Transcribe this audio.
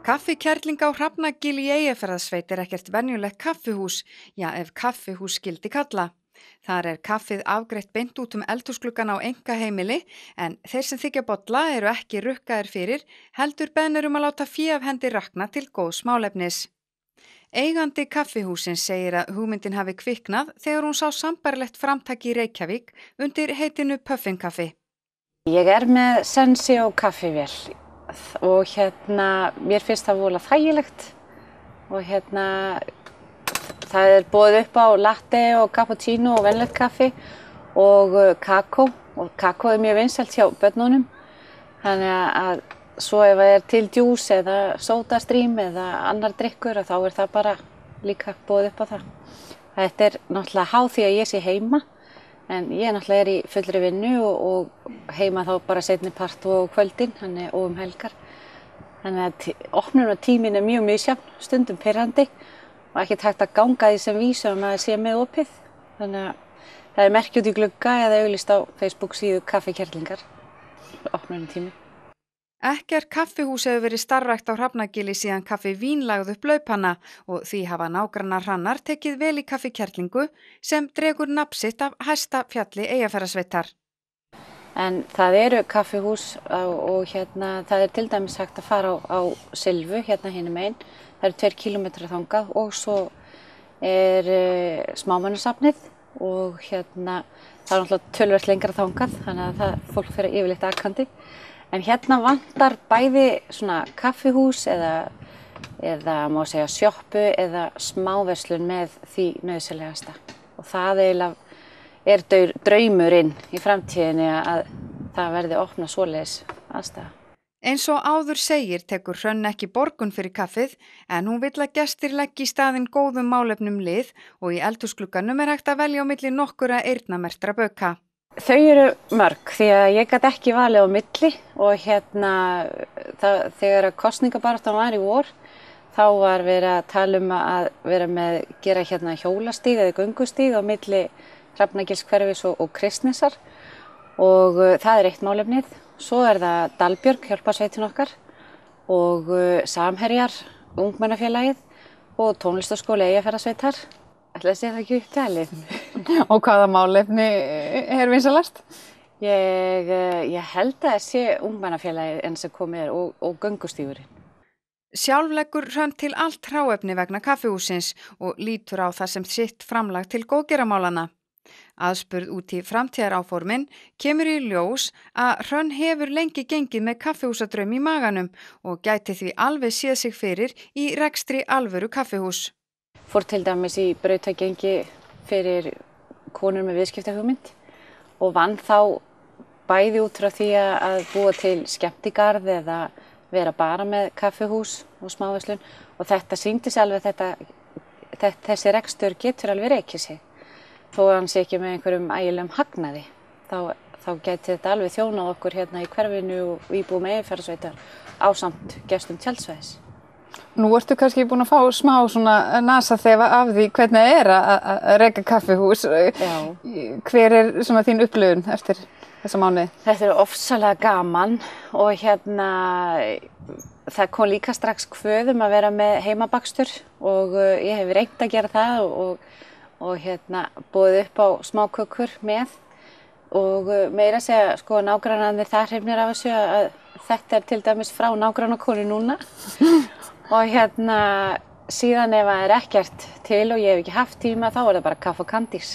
Kaffikerling á Hrafnagili í Eyjafjarðarsveit ekkert venjulegt kaffihús, ef kaffihús skyldi kalla. Þar kaffið afgreitt beint út eldhúsgluggann á einkaheimili, en þeir sem þiggja bolla eru ekki rukkaðir fyrir, heldur beðnir að láta fé af hendi rakna til góðs málefnis. Eigandi kaffihúsins segir að hugmyndin hafi kviknað þegar hún sá sambærilegt framtak í Reykjavík undir heitinu Puffin kaffi. Ég með Senseo kaffivél og mér finnst það voðalega þægilegt og það boðið upp á latte og cappuccino og venjulegt kaffi og kakó. Og kakó mjög vinsælt hjá börnunum. Þannig að svo ef það til djús eða sódastrím eða annar drykkur þá það bara líka boðið upp á það. Þetta náttúrulega háð því að ég sé heima, en ég náttúrulega í fullri vinnu og heima þá bara seinni part og kvöldin og helgar. Þannig að opnunartíminn mjög misjafn, stundum pirrandi. Og ekki hægt að ganga því sem vísum að maður sé með opið. Þannig að það merki út í glugga eða auglýst á Facebook síðu kaffikerlingar, opnunartími. Ekkert kaffihús hefur verið starfrækt á Hrafnagili síðan kaffi Vín lagði upp laupanna og því hafa nágrannar Hrannar tekið vel í kaffikerlingu sem dregur nafn sitt af hæsta fjalli Eyjafjarðarsveitar. En það eru kaffihús og það til dæmis hægt að fara á Silfu hinum megin. Það eru 2 kílómetrar þangað og svo smámannasafnið og það náttúrulega töluvert lengra þangað, þannig að fólk fer yfirleitt akandi. En vantar bæði svona kaffihús eða má segja sjoppu eða smáverslun með því nauðsynlegasta. Og það eiginlega draumurinn í framtíðinni að það verði opnað svoleiðis aðstæða. Eins og áður segir tekur Hrönn ekki borgun fyrir kaffið, en hún vill að gestir leggi í staðinn góðum málefnum lið og í eldhúsglugganum hægt að velja á milli nokkurra eyrnamerktra bauka. Þau eru mörg því að ég gat ekki valið á milli og þegar kosningabaráttan var í vor þá var verið að tala að vera gera hjólastíg eða göngustíg á milli Hrafnagilshverfis og Kristnesar og það eitt málefnið. Svo það Dalbjörg, hjálparsveitin okkar og Samherjar, ungmennafélagið og tónlistarskóli Eyjafjarðarsveitar. Ætli að sé það ekki upptalið. Og hvaða málefni vinsælast? Ég held að það sé ungmennafélagið enn sem komið og göngustígurinn. Sjálf leggur Hrönn til allt hráefni vegna kaffihúsins og lítur á það sem sitt framlag til góðgerðarmálanna. Aðspurð út í framtíðaráformin kemur í ljós að Hrönn hefur lengi gengið með kaffihúsadraum í maganum og gæti því alveg séð sig fyrir í rekstri alvöru kaffihús. Fór til dæmis í brautagengi fyrir konur með viðskiptahugmynd og vann þá bæði út frá því að búa til skemmtigarð eða vera bara með kaffihús og smáverslun og þetta sýndi sig alveg þessi rekstur getur alveg rekið sig. Þó að hann sé ekki með einhverjum ægilegum hagnaði, þá gæti þetta alveg þjónað okkur í hverfinu og íbúum Eyjafjarðarsveitar ásamt gestum tjaldsvæðis. Nú ertu kannski búin að fá smá nasaþefa af því hvernig það að reka kaffihús. Já. Hver þín upplifun eftir þessa mánuði? Þetta ofsalega gaman og það kom líka strax kvöð að vera með heimabakstur og ég hef reynt að gera það og boðið upp á smákökur með og meira að segja nágrannarnir þar hrifnir af þessu að þetta til dæmis frá nágrannakonu núna og síðan ef það ekkert til og ég hef ekki haft tíma þá það bara kaffi og kandís.